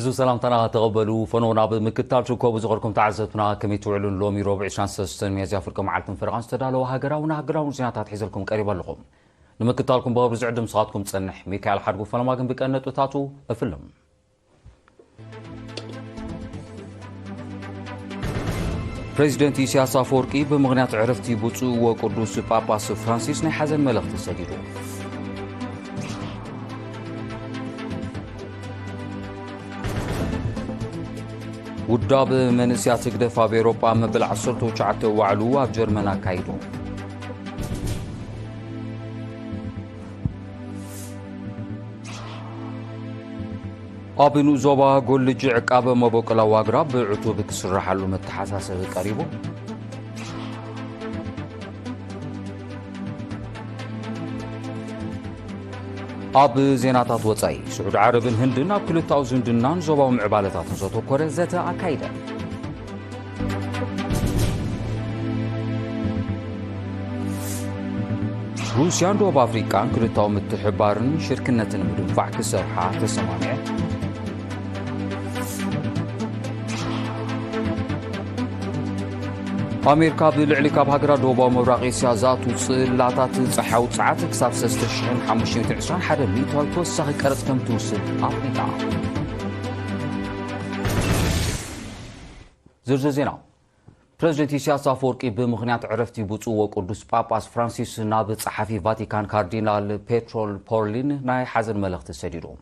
عزو سلامتنا تقبلوا فنونا بمكتال شكو بزغركم تعزتنا كمي توعلون لومي ربع شان سستن ميزيا فركم عالتن فرقان استدالوا هاقراونا زيناتات حيزلكم قريبا لكم نمكتالكم بغبر زعدم صغاتكم تصنح ميكايل حرقو فلماقن بكأنت وتاتو أفلم بريزيدنت إسياس أفورقي بمغنيات عرفتي بوتسو وقدوس باباس فرانسيس نحزن ملغت السديدو وداب منسيات تقدفا بأوروبا مبل عصرتو شعرتو وعلو بجرمنا كايدو أبنو زوبا قول لجي عقابة مبوكلا واقراب بعتو بكسر حلو متحساسة قريبو أب زيناتات وطاي سعود عرب هندنا بكل التاوزن دنان زوبا ومعبالتات نزوتو كوري زيتا أكايدا روسيان دوب أفريقان كل التاو متحبارن شركنة مدنفع كسرحة تسمانية أمريكا بالعلي كاب هاجرا دوبا مراقي سيازات وصلاتات صحاو ساعات كساب سستشن 590 حدا ميتاي توسخ قرص كم توصل أفريقيا زرزر زينا بريزيدنت إسياس أفورقي بمغنيات عرفتي بوتسو وقدوس باباس فرانسيس نابت صحفي فاتيكان كاردينال بيترول بورلين ناي حزن ملغت السديدوم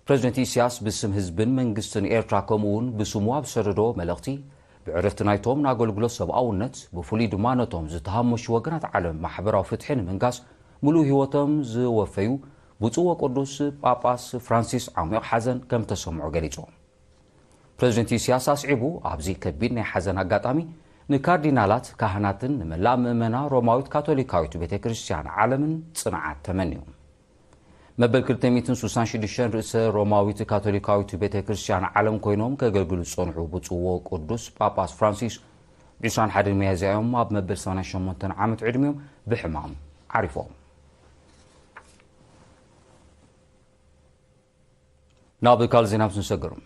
بريزيدنت إسياس باسم حزبن منغستن إيرترا كومون بسموا بسردو ملغتي بعرفت نايتوم ناقول سبقاونت بفولي دمانتهم زتهمش وقنات عالم محبرا فتحين منقاس ملو هيوتهم زوفيو بوتسو وقدوس باباس فرانسيس عميق حزن كم تسمعوا قريتهم بريزيدنت إسياس عيبو أبزي كبيرنا حزن أقاتامي نكاردينالات كهناتن نملا مؤمنا روماويت كاثوليكاويت بيت كريستيان عالمن صنعات تمنيهم مبل كلتميتن سوسان شدشان رئيس روماويت كاثوليكاويت بيت كريستيان عالم كوينوم كغلغلو صنعو بوتسو قدوس باباس فرانسيس بيسان حد ميازيوم اب مبل 88 عامت عدميوم بحمام عرفوهم نابل كالزيناب سنسقرم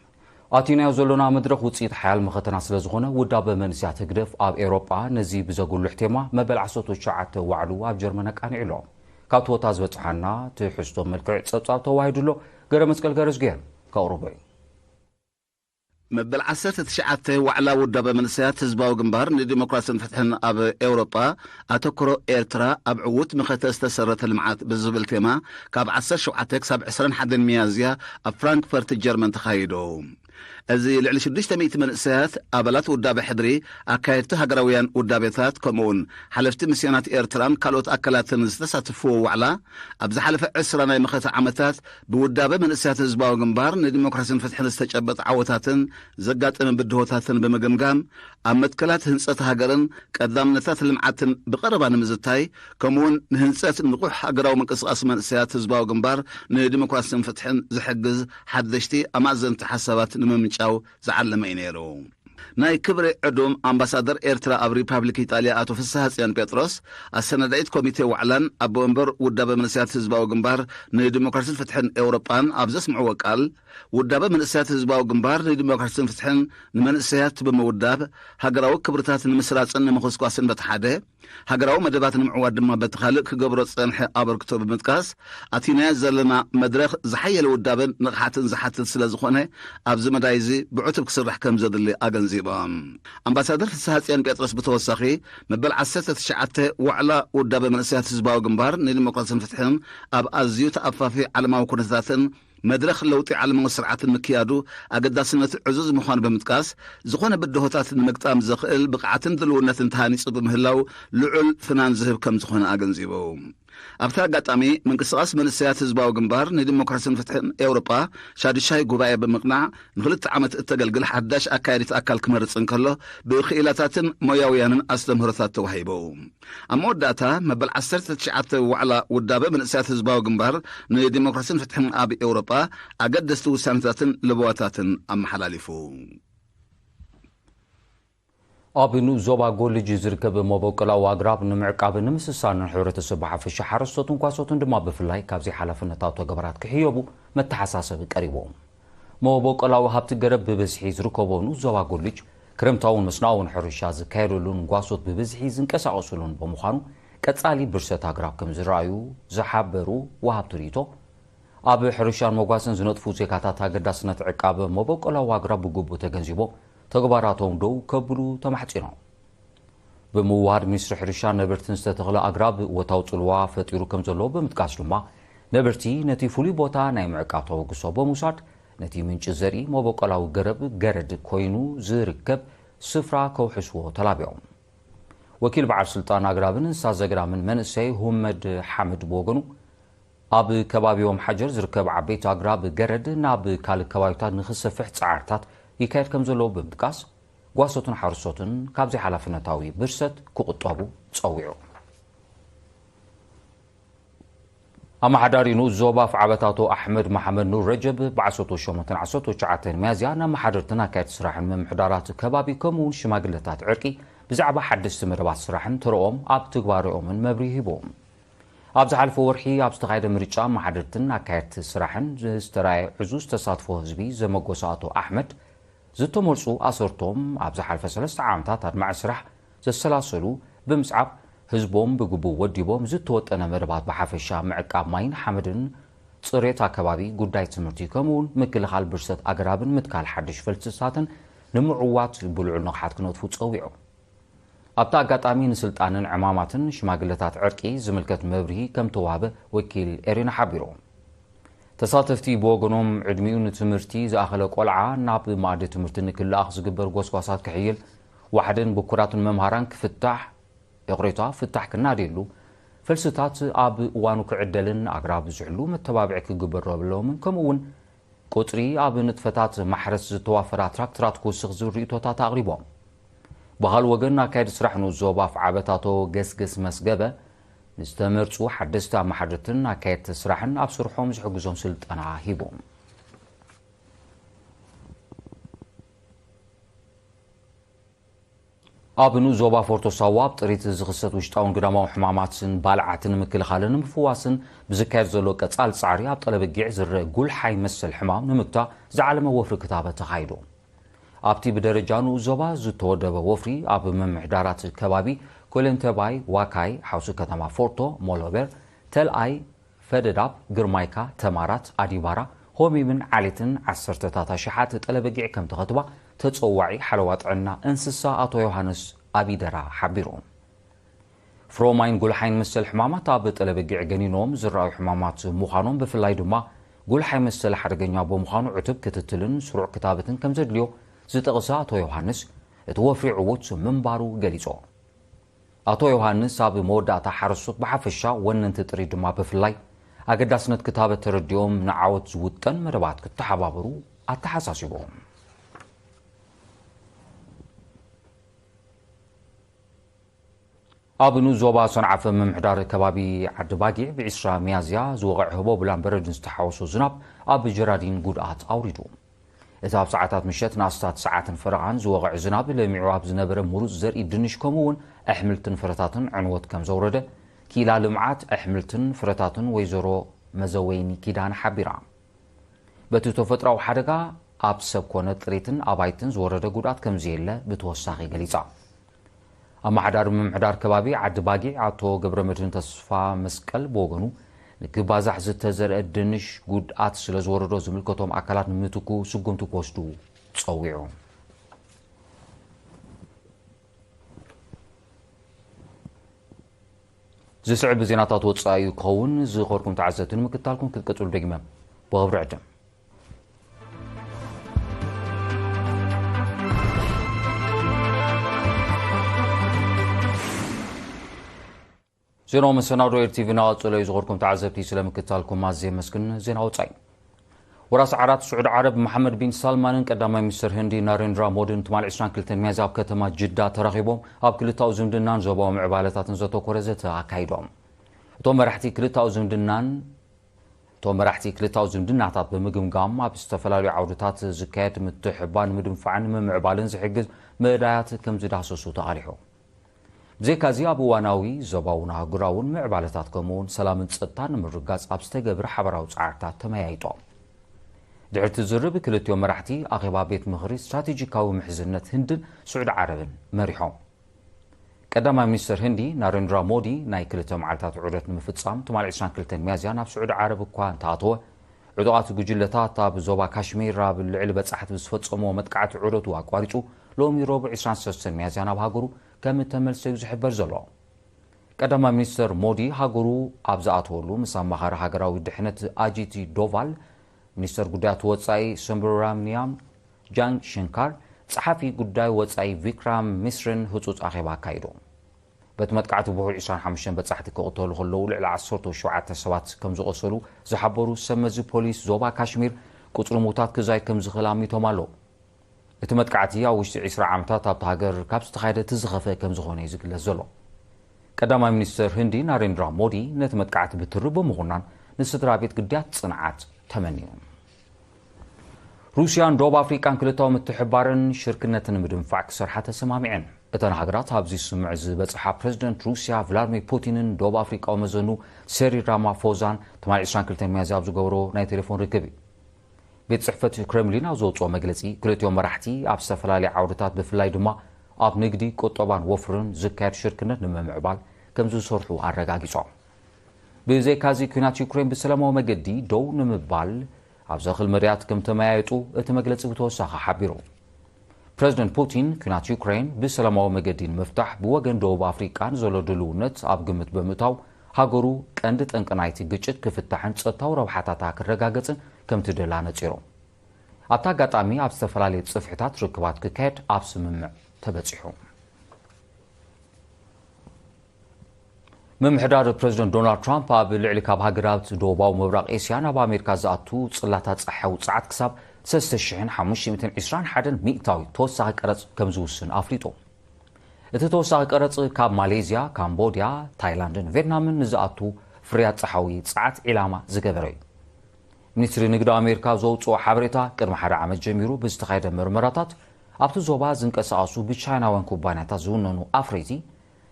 أتينا يزولنا مدرخ وتصيد حال مختنا سلازغونا وداب منسيات قدف آب إيروبا نزي بزاقول الاحتماع مبل عصوتو شعات وعلو آب جرمانك عن علوم كاتو تازبت حانا تحسدو ملكع تصاب تواهدو له قرى مسكال قرش جير كأوروبي مبل عسرت تشعات وعلا وداب منسيات حزباو جنبار لديمقراطية فتحن أب أوروبا أتكرو إيرترا أب عوت مختة استسرت المعات بالزبل تيما كاب عسر شوعتك 7 حد ميازيا أب فرانكفورت الجرمن تخايدو أزي لعلي شدش تميت منسيات أبلات وداب حدري أكايرتو هقراويان ودابيثات كومون حلفت مسيانات إيرتران كالوت أكلات نستساتفو وعلا أبز حلف عسرنا مختة عمتات بوداب منسيات حزباو جنبار لديمقراطية فتحن استجابت عوتاتن زقات من بدهوتاتن بمجمجام أمتكلات هنسات هاجرن قدام نتات المعاتن بقربان مزتاي كمون هنسات نقوح هاجراو من قصاص من سيات حزباو جنبار لديمقراطية فتحن زحجز حدشتي أمازن تحسبات نممنشاو زعلم ينيرو ناي كبر عدوم أمباسادر إيرترا أب ريبابليك إيطاليا أتو فسها سيان بيتروس السندائيت كوميتي وعلن أبو أمبر ودابة من سيات حزباو جنبار نديمقراطية فتحن أوروبان أبزس معو وقال ودابة من سيات حزباو جنبار نديمقراطية فتحن من سيات بموداب هاجراو كبرتات المسرات أن مخص قاسن بتحده هاجراو مدبات المعواد ما بتخلق قبرت صنح أبر كتب متكاس أتينا زلنا مدرخ زحية لودابة نقحاتن زحاتن سلازخونه أبز مدايزي بعتب كسرح كم زد اللي أجنزيبام أمباسادر فسهاتيان بيترس بتوسخي مبل عسرت تشعته وعلى ودابة من سيات حزباو جنبار نديمقراطية فتحن أب أزيو تأفافي على ما وكنتاتن مدرخ لوطي على مسرعات المكيادو أقداسنة عزوز مخان بمتكاس زخونة بدهوتات المقطام زخيل بقعتن دلونة انتهاني صدو مهلاو لعل فنان زهب كم زخونة أغنزيبو أبتا قطامي من قصاص من السيات حزباو جنبار نديمقراطية فتحن أوروبا شادي شاي قباية بمقنع نخلط عمت التقلقل حداش أكايرت أكال كمرت انكالو بخيلاتات موياويان أسلم هرثات توحيبو أما وداتا مبل عسرت تشعات وعلى ودابة من السيات حزباو جنبار نديمقراطية فتحن آب أوروبا أقدستو سانتات لبواتات أم حلاليفو أبنو زوبا قول جزركب مبوكلا واقراب نمعقاب نمسسان حورة الصباح في الشحر الصوتون كواسوتون دما بفلاي كابزي حلف النتاط وقبرات كحيوبو متحساسة بقريبهم መቦቆላዊ ሃብቲ ገረብ ብብዝሒ ዝርከቦኑ ዞባ ጎልጅ ክረምታውን መስናውን ሕርሻ ዝካየደሉን ጓሶት ብብዝሒ ዝንቀሳቐሱሉን ብምዃኑ ቀጻሊ ብርሰት ኣግራብ ከም ዝረኣዩ ዝሓበሩ ወሃብቲ ሪቶ ኣብ ሕርሻን መጓስን ዝነጥፉ ዜጋታት ኣገዳስነት ዕቃበ መቦቆላዊ ኣግራብ ብግቡእ ተገንዚቦም ተግባራቶም ደው ከብሉ ተማሕፂኖም ብምውሃድ ሚኒስትሪ ሕርሻን ነበርትን ዝተተኽለ ኣግራብ ወታው ጽልዋ ፈጢሩ ከም ዘሎ ብምጥቃስ ድማ ነበርቲ ነቲ ፍሉይ ቦታ ናይ ምዕቃብ ተወግሶ ብምውሳድ ነቲ ምንጭ ዘርኢ መቦቆላዊ ገረብ ገረድ ኮይኑ ዝርከብ ስፍራ ከውሕስዎ ተላቢዖም ወኪል በዓል ስልጣን ኣግራብን እንስሳ ዘገዳምን መንእሰይ ሁመድ ሓመድ ብወገኑ ኣብ ከባቢኦም ሓጀር ዝርከብ ዓበይቲ ኣግራብ ገረድ ናብ ካልእ ከባቢታት ንኽሰፍሕ ፃዕርታት ይካየድ ከም ዘሎ ብምጥቃስ ጓሶትን ሓርሶትን ካብዚ ሓላፍነታዊ ብርሰት ክቕጠቡ ፀዊዑ ኣማሓዳሪኑ ዞባ ፍዓበታቶ ኣሕመድ መሓመድ ኑር ረጀብ ብ1819 መያዝያ ናብ ማሓደርትን ኣካየዲ ስራሕን ምምሕዳራት ከባቢ ከምኡውን ሽማግለታት ዕርቂ ብዛዕባ ሓደስቲ መደባት ስራሕን ተረኦም ኣብ ትግባሪኦምን መብርሂ ሂቦም ኣብ ዝሓለፈ ወርሒ ኣብ ዝተኻየደ ምርጫ ማሓደርትን ኣካየድቲ ስራሕን ዝተራየ ዕዙዝ ተሳትፎ ህዝቢ ዘመጎሰ ኣቶ ኣሕመድ ዝተመልፁ ኣሰርቶም ኣብ ዝሓለፈ 3 ዓመታት ኣድማዕ ስራሕ ዘሰላሰሉ ብምስዓብ ህዝቦም ብግቡእ ወዲቦም ዝተወጠነ መደባት ብሓፈሻ ምዕቃብ ማይን ሓመድን ፅሬት ኣከባቢ ጉዳይ ትምህርቲ ከምኡውን ምክልኻል ብርሰት ኣግራብን ምትካል ሓድሽ ፈልስሳትን ንምዕዋት ብልዑል ንቕሓት ክነጥፉ ፀዊዑ ኣብታ ኣጋጣሚ ንስልጣንን ዕማማትን ሽማግለታት ዕርቂ ዝምልከት መብርሂ ከም ተዋህበ ወኪል ኤሪና ሓቢሮም ተሳተፍቲ ብወገኖም ዕድሚኡ ንትምህርቲ ዝኣኸለ ቆልዓ ናብ ማእዲ ትምህርቲ ንክልኣኽ ዝግበር ጎስጓሳት ክሕይል ዋሕድን ብኩራትን መምሃራን ክፍታሕ የቕሬቷ ፍታሕ ክናድየሉ ፈልስታት ኣብ እዋኑ ክዕደልን ኣግራብ ዝሕሉ መተባብዒ ክግበረሎምን ከምኡውን ቁፅሪ ኣብ ንጥፈታት ማሕረስ ዝተዋፈራ ትራክተራት ክውስኽ ዝብል ርእቶታት ኣቕሪቦም ብኻልእ ወገን ኣካየዲ ስራሕ ንዞባ ፍዓበታቶ ገስገስ መስገበ ንዝተመርፁ ሓደስቲ ኣማሓደርትን ኣካየድቲ ስራሕን ኣብ ስርሖም ዝሕግዞም ስልጠና ሂቦም ኣብ ዞባ ፎርቶ ሳዋ ኣብ ጥሪት ዝኽሰት ውሽጣውን ግዳማዊ ሕማማትን ባልዓትን ምክልኻልን ምፍዋስን ብዝካየድ ዘሎ ቀጻል ፃዕሪ ኣብ ጠለበጊዕ ዝረአ ጉልሓይ መሰል ሕማም ንምግታእ ዝዓለመ ወፍሪ ክታበ ተኻይዱ ኣብቲ ብደረጃኑ ዞባ ዝተወደበ ወፍሪ ኣብ መምሕዳራት ከባቢ ኮለንተባይ ዋካይ ሓውሲ ከተማ ፎርቶ ሞሎበር ተልኣይ ፈደዳብ ግርማይካ ተማራት ኣዲባራ ሆሚምን ዓሌትን 10 ሽሓት ጠለበጊዕ ከም ተኸትባ ተፀዋዒ ሓለዋ ጥዕና እንስሳ ኣቶ ዮሃንስ ኣቢደራ ሓቢሮም ፍሮማይን ጉልሓይን መሰል ሕማማት ኣብ ጠለበጊዕ ገኒኖም ዝረኣዩ ሕማማት ምዃኖም ብፍላይ ድማ ጉልሓይ መሰል ሓደገኛ ብምዃኑ ዕቱብ ክትትልን ስሩዕ ክታበትን ከም ዘድልዮ ዝጠቕሰ ኣቶ ዮሃንስ እቲ ወፍሪ ዕዉት ምንባሩ ገሊጾ ኣቶ ዮሃንስ ኣብ መወዳእታ ሓረሶት ብሓፈሻ ወነንቲ ጥሪት ድማ ብፍላይ ኣገዳስነት ክታበት ተረዲኦም ንዓወት ዝውጠን መደባት ክተሓባበሩ ኣተሓሳሲቦም ኣብ ዞባ ሰንዓፈ ምምሕዳር ከባቢ ዓዲ ባጊዕ ብ20 መያዝያ ዝወቕዕ ህቦብላን በረድን ዝተሓወሶ ዝናብ ኣብ ጀራዲን ጉድኣት ኣውሪዱ እቲ ኣብ ሰዓታት ምሸት ንኣስታት ሰዓትን ፈረቓን ዝወቕዕ ዝናብ ለሚዑ ኣብ ዝነበረ ምሩፅ ዘርኢ ድንሽ ከምኡውን ኣሕምልትን ፍረታትን ዕንወት ከም ዘውረደ ኪላ ልምዓት ኣሕምልትን ፍረታትን ወይዘሮ መዘወይኒ ኪዳን ሓቢራ በቲ ተፈጥራዊ ሓደጋ ኣብ ሰብ ኮነ ጥሪትን ኣባይትን ዝወረደ ጉድኣት ከምዘየለ ብተወሳኺ ገሊፃ ኣማሓዳሪ ምምሕዳር ከባቢ ዓዲ ባጊዕ ኣቶ ገብረ መድህን ተስፋ መስቀል ብወገኑ ንክባዛሕ ዝተዘርአ ድንሽ ጉድኣት ስለ ዝወረዶ ዝምልከቶም ኣካላት ንምትኩ ስጉምቲ ክወስዱ ፀዊዑ ዝስዕብ ዜናታት ወፃኢ ክኸውን ዝኸርኩም ተዓዘብትን ምክታልኩም ክትቀፅሉ ደግመ ብኽብሪ ዕድም ዜናው መሰናዶ ኤርቲቪ ናዋፅሎ እዩ ዝኸርኩም ተዓዘብቲ ስለምክታልኩም ኣዝየ መስግን ዜና ወፃኢ ወራስ ዓራት ስዑድ ዓረብ መሐመድ ቢን ሳልማንን ቀዳማይ ሚኒስትር ህንዲ ናሬንድራ ሞዲን ትማል 22 መያዝያ ኣብ ከተማ ጅዳ ተራኺቦም ኣብ ክልታዊ ዝምድናን ዞባዊ ምዕባለታትን ዘተኮረ ዘተ ኣካይዶም እቶም መራሕቲ ክልታዊ ዝምድናታት ብምግምጋም ኣብ ዝተፈላለዩ ዓውድታት ዝካየድ ምትሕባን ምድንፋዕን ምምዕባልን ዝሕግዝ መዳያት ከም ዝዳሰሱ ተቓሊሑ ብዘይካዚ ኣብ እዋናዊ ዞባውን ኣህጉራውን ምዕባለታት ከምኡውን ሰላምን ፀጥታን ንምርጋፅ ኣብ ዝተገብረ ሓበራዊ ፃዕርታት ተመያይጦም ድሕሪ ትዝርብ ክልቲኦም መራሕቲ ኣኼባ ቤት ምኽሪ ስትራቴጂካዊ ምሕዝነት ህንድን ስዑድ ዓረብን መሪሖም ቀዳማይ ሚኒስትር ህንዲ ናሬንድራ ሞዲ ናይ ክልተ መዓልታት ዑደት ንምፍጻም ትማል 22 ሚያዝያ ናብ ስዑድ ዓረብ እኳ እንተኣተወ ዕጡቓት ጉጅለታት ኣብ ዞባ ካሽሚር ኣብ ልዕሊ በጻሕቲ ዝፈጸሞ መጥቃዕቲ ዑደቱ ኣቋሪጹ ሎሚ ረቡዕ 23 ሚያዝያ ናብ ሃገሩ ከም ተመልሰ እዩ ዝሕበር ዘሎ ቀዳማይ ሚኒስትር ሞዲ ሃገሩ ኣብ ዝኣተወሉ ምስ ኣማኻሪ ሃገራዊ ድሕነት ኣጂቲ ዶቫል ሚኒስትር ጉዳያት ወጻኢ ሰምብራምኒያም ጃንግ ሽንካር ጸሓፊ ጉዳይ ወጻኢ ቪክራም ሚስርን ህጹጽ ኣኼባ ኣካይዶም በቲ መጥቃዕቲ ብውሑድ 25 በጻሕቲ ክቕተሉ ከለዉ ልዕሊ 17 ሰባት ከም ዝቆሰሉ ዝሓበሩ ሰመዚ ፖሊስ ዞባ ካሽሚር ቁጽሪ ሙታት ክዛይድ ከም ዝኽእል ኣሚቶም ኣለዉ እቲ መጥቃዕቲ ኣብ ውሽጢ 20 ዓመታት ኣብቲ ሃገር ካብ ዝተኻየደ እቲ ዝኸፈ ከም ዝኾነ እዩ ዝግለጽ ዘሎ ቀዳማይ ሚኒስትር ህንዲ ናሬንድራ ሞዲ ነቲ መጥቃዕቲ ብትሪ ብምኹናን ንስድራ ቤት ግድያት ጽንዓት ተመኒዮም ሩስያን ደቡብ ኣፍሪቃን ክልታዊ ምትሕባርን ሽርክነትን ምድንፋዕ ክሰርሓ ተሰማሚዐን እተን ሃገራት ኣብዚ ስምዕ ዝበፅሓ ፕረዚደንት ሩስያ ቭላድሚር ፑቲንን ደቡብ ኣፍሪቃዊ መዘኑ ሴሪል ራማፎዛን ትማል 22 ሚያዝያ ኣብ ዝገብሮ ናይ ቴሌፎን ርክብ ቤት ጽሕፈት ክሬምሊን ኣብ ዘውፅኦ መግለጺ ክልቲኦም መራሕቲ ኣብ ዝተፈላለዩ ዓውድታት ብፍላይ ድማ ኣብ ንግዲ ቁጠባን ወፍርን ዝካየድ ሽርክነት ንምምዕባል ከም ዝሰርሑ ኣረጋጊጾም ብዘይካዚ ኩናት ዩክሬን ብሰላማዊ መገዲ ደው ንምባል ኣብ ዘኽል መርያት ከም ተመያየጡ እቲ መግለጺ ብተወሳኺ ሓቢሩ ፕረዚደንት ፑቲን ኩናት ዩክሬን ብሰላማዊ መገዲ ንምፍታሕ ብወገን ደቡብ ኣፍሪቃን ዘሎ ድልውነት ኣብ ግምት ብምእታው ሃገሩ ቀንዲ ጠንቂ ናይቲ ግጭት ክፍታሕን ጸጥታዊ ረብሓታታ ክረጋገጽን ከም ትደላ ነጺሮም ኣብታ ኣጋጣሚ ኣብ ዝተፈላለየ ጽፍሕታት ርክባት ክካየድ ኣብ ስምምዕ ተበጺሑ ምምሕዳር ፕረዚደንት ዶናልድ ትራምፕ ኣብ ልዕሊ ካብ ሃገራት ደቡባዊ ምብራቕ ኤስያ ናብ ኣሜሪካ ዝኣቱ ጽላታት ጸሓዊ ጸዓት ክሳብ 3521 ሚእታዊ ተወሳኺ ቀረጽ ከም ዝውስን ኣፍሊጡ እቲ ተወሳኺ ቀረጽ ካብ ማሌዝያ ካምቦድያ ታይላንድን ቪየትናምን ንዝኣቱ ፍርያት ጸሓዊ ጸዓት ዒላማ ዝገበረ እዩ ሚኒስትሪ ንግዲ ኣሜሪካ ዘውፅኦ ሓበሬታ ቅድሚ ሓደ ዓመት ጀሚሩ ብዝተኻየደ ምርመራታት ኣብቲ ዞባ ዝንቀሳቐሱ ብቻይናውያን ኩባንያታት ዝውነኑ ኣፍረይቲ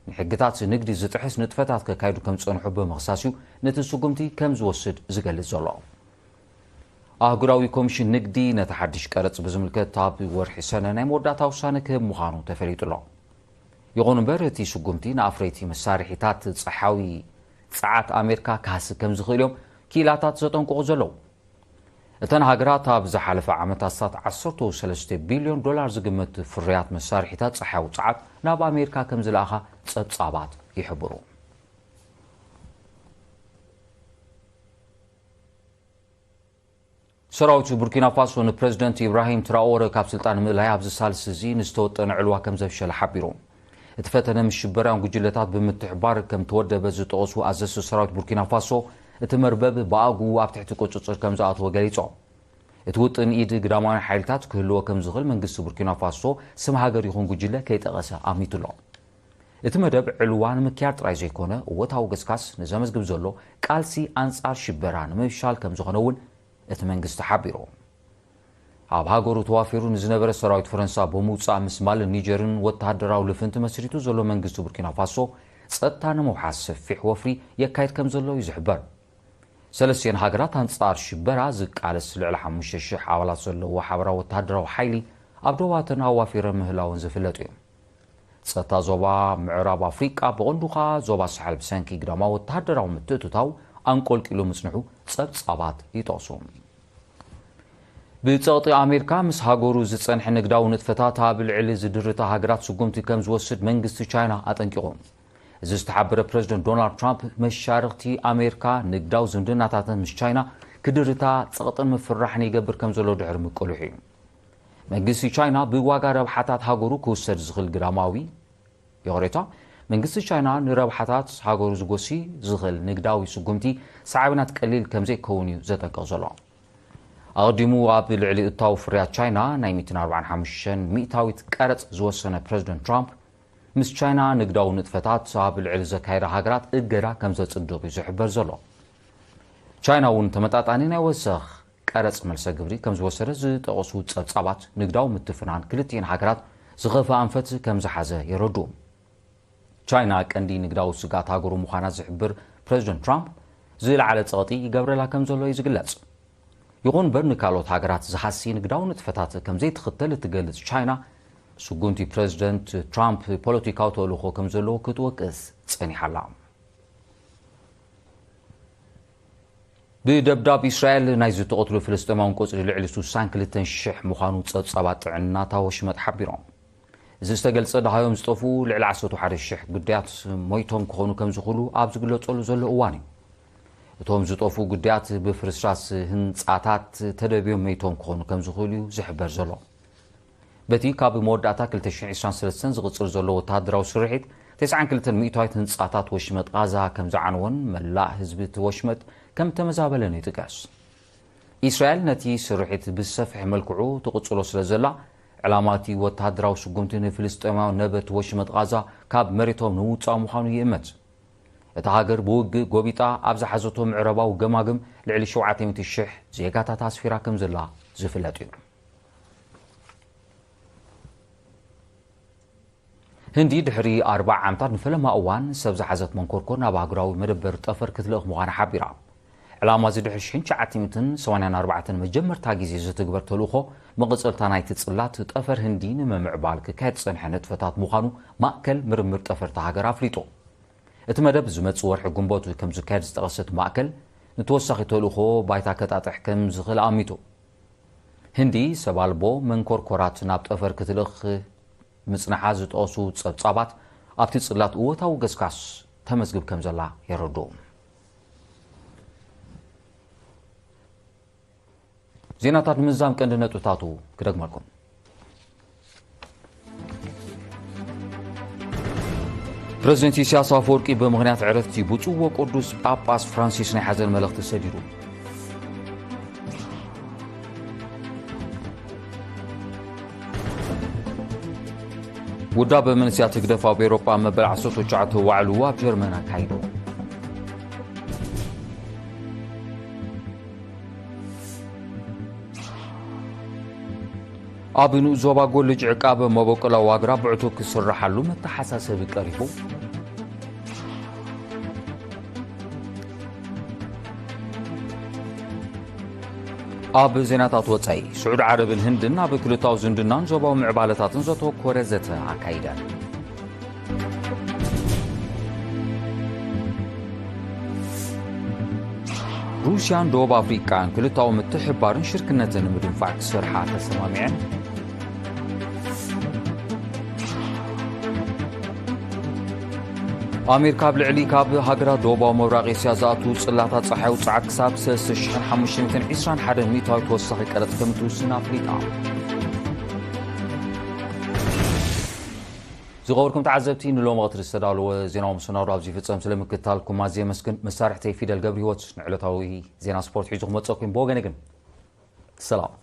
ንሕግታት ንግዲ ዝጥሕስ ንጥፈታት ከካይዱ ከም ዝጸንሑ ብምኽሳስ እዩ ነቲ ስጉምቲ ከም ዝወስድ ዝገልጽ ዘሎ ኣህጉራዊ ኮሚሽን ንግዲ ነቲ ሓድሽ ቀረጽ ብዝምልከት ኣብ ወርሒ ሰነ ናይ መወዳእታ ውሳነ ክህብ ምዃኑ ተፈሊጡ ኣሎ ይኹን እምበር እቲ ስጉምቲ ንኣፍረይቲ መሳርሒታት ጸሓዊ ጸዓት ኣሜሪካ ክሃስብ ከም ዝኽእል እዮም ኪላታት ዘጠንቅቑ ዘለዉ እተን ሃገራት ኣብ ዝሓለፈ ዓመታት 13 ቢልዮን ዶላር ዝግመት ፍርያት መሳርሒታት ጸሓዊ ጸዓት ናብ ኣሜሪካ ከም ዝለኣኻ ጸብጻባት ይሕብሩ ሰራዊት ቡርኪና ፋሶ ንፕረዚደንት ኢብራሂም ትራኦረ ካብ ስልጣን ምእላይ ኣብዚ ሳልሲ እዚ ንዝተወጠነ ዕልዋ ከም ዘብሸለ ሓቢሩ እቲ ፈተነ ምሽበርያን ጉጅለታት ብምትሕባር ከም ተወደበ ዝጠቐሱ ኣዘዝቲ ሰራዊት ቡርኪና ፋሶ እቲ መርበብ ብኣጉ ኣብ ትሕቲ ቁፅፅር ከም ዝኣተወ ገሊፆም እቲ ውጥን ኢድ ግዳማዊ ሓይልታት ክህልዎ ከም ዝኽእል መንግስቲ ቡርኪና ፋሶ ስም ሃገር ይኹን ጉጅለ ከይጠቐሰ ኣሚቱ ኣሎ እቲ መደብ ዕልዋ ንምክያድ ጥራይ ዘይኮነ እወታዊ ገስካስ ንዘመዝግብ ዘሎ ቃልሲ ኣንጻር ሽበራ ንምብሻል ከም ዝኾነ እውን እቲ መንግስቲ ሓቢሩ ኣብ ሃገሩ ተዋፊሩ ንዝነበረ ሰራዊት ፈረንሳ ብምውፃእ ምስ ማልን ኒጀርን ወተሃደራዊ ልፍንቲ መስሪቱ ዘሎ መንግስቲ ቡርኪና ፋሶ ጸጥታ ንምውሓስ ሰፊሕ ወፍሪ የካይድ ከም ዘሎ እዩ ዝሕበር ሰለስቲአን ሃገራት ኣንጻር ሽበራ ዝቃለስ ልዕሊ 5,000 ኣባላት ዘለዎ ሓበራዊ ወተሃደራዊ ሓይሊ ኣብ ደዋተን ኣዋፊረ ምህላውን ዝፍለጡ እዮም ጸጥታ ዞባ ምዕራብ ኣፍሪቃ ብቐንዱኻ ዞባ ሳሕል ብሰንኪ ግዳማዊ ወተሃደራዊ ምትእትታው ኣንቆልቂሉ ምጽንሑ ጸብጻባት ይጠቕሱ ብጸቕጢ ኣሜሪካ ምስ ሃገሩ ዝጸንሐ ንግዳዊ ንጥፈታት ኣብ ልዕሊ ዝድርታ ሃገራት ስጉምቲ ከም ዝወስድ መንግስቲ ቻይና ኣጠንቂቑ እዚ ዝተሓበረ ፕረዚደንት ዶናልድ ትራምፕ መሻርክቲ ኣሜሪካ ንግዳዊ ዝምድናታትን ምስ ቻይና ክድርታ ጸቕጥን ምፍራሕን ይገብር ከም ዘሎ ድሕሪ ምቅልሑ እዩ መንግስቲ ቻይና ብዋጋ ረብሓታት ሃገሩ ክውሰድ ዝኽእል ግዳማዊ የቕሬታ መንግስቲ ቻይና ንረብሓታት ሃገሩ ዝጎሲ ዝኽእል ንግዳዊ ስጉምቲ ሰዓብናት ቀሊል ከም ዘይከውን እዩ ዘጠንቅቕ ዘሎ ኣቐዲሙ ኣብ ልዕሊ እታዊ ፍርያት ቻይና ናይ 145 ሚእታዊት ቀረጽ ዝወሰነ ፕረዚደንት ትራምፕ ምስ ቻይና ንግዳዊ ንጥፈታት ኣብ ልዕሊ ዘካየደ ሃገራት እገዳ ከም ዘጽድቕ እዩ ዝሕበር ዘሎ ቻይና እውን ተመጣጣኒ ናይ ወሰኽ ቀረጽ መልሰ ግብሪ ከም ዝወሰደ ዝጠቐሱ ጸብጻባት ንግዳዊ ምትፍናን ክልቲአን ሃገራት ዝኸፈ ኣንፈት ከም ዝሓዘ የረድኡ ቻይና ቀንዲ ንግዳዊ ስጋት ሃገሩ ምዃና ዝሕብር ፕረዚደንት ትራምፕ ዝለዓለ ጸቕጢ ይገብረላ ከም ዘሎ እዩ ዝግለጽ يغون برن كالوت هاجرات زحاسين قداون تفتات كم زي تختل تقلت تشاينا سجونتي بريزيدنت ترامب بوليتيكاو تولوخو كم زلو كتوكس تصني حلام بدبداب إسرائيل نايزو تقتلو فلسطينيون قصر لعلسو سانكلتن شح مخانو تصابات عناتا وشمت حبيرون إذا استقل صد هايوم زطفو لعل عسوتو حد الشح قديات مويتهم كخونو كم زخلو آبز قلو تقولو زلو اواني توم زطفو قديات بفرسراس هنصاتات تدبيوم ميتهم كخونو كم زخلو زحبر زلو بتي كاب موداتا كلتشن 23 زغصر زلو وتادراو سرحيت 9 كلتن ميتويت هنصاتات وشمت غازا كم زعنون ملا حزب وشمت كم تمزابلن يتقاس إسرائيل نتي سرحيت بالسفح ملكعو تقصلو سلازلا علاماتي وتادراو سقومتين فلسطينيو نبت وشمت غازا كاب مريتهم نوصا مخانو يمت اتهاجر بوق غوبيطا ابز حزتهم عربا وغماغم لعلي 700 الشح زيغاتا تاسفيرا كم زلا زفلاتيو هندي دحري 4 عامتات نفلما اوان سبز حزت منكركرنا باغراو مدبر طفر كتلخ مغانا حبيرا علامه زدح شحن 984 مجمر تاغيزي زتغبر تلوخو مقصلتا نايت تصلات طفر هندين ممعبالك كايت صنحنت فتات مخانو ماكل مرمر طفر تهاجر افريطو اتمدب زمت ورح غنبوت كم زكاد استقصت ماكل نتوسخ تلوخو بايتا كتاطح كم زخل اميتو هندي سبالبو منكركرات ناب طفر كتلخ مصنحا زطوسو صبصابات ابتي صلات اوتاو غسكاس تمزغب كم زلا يردو زيناتات مزام كندنتو تاتو كدغمالكم بريزيدنت إسياس أفورقي بمغنيات عرفتي بوصو وقدوس باباس فرانسيس ناي حزن ملخت سديرو وداب منسيات قدفا بأوروبا مبلع صوتو جعته وعلوا بجرمنا كايدو أبنو زوبا قول لج عقابة مبوكلا واقرا بعتو كسرحلو متحساسة بقريبو أب زيناتات وطاي سعود عرب الهندنا بكلتاو زندنان زوبا معبالتاتن زتو كورزتا عكايدا روسيان دوب أفريقيان كلتاو متحبارن شركنتن مدنفع كسرحا تسمامعن أمريكا بالعلي كاب هاجرا دوبا ومراقي سيازاتو صلاتات صحي وصعك ساب 3520 حدا ميتاي توسخي قرط كمتو سنا أفريقيا زغوركم تعزبتي نلوم غتر استدالو زينا ومسنارو أبزي فتصام سلمكتالكم مازي مسكن مسارح تيفيد القبري واتش نعلتاوي زينا سبورت حيزوكم واتساكم بوغنقن السلام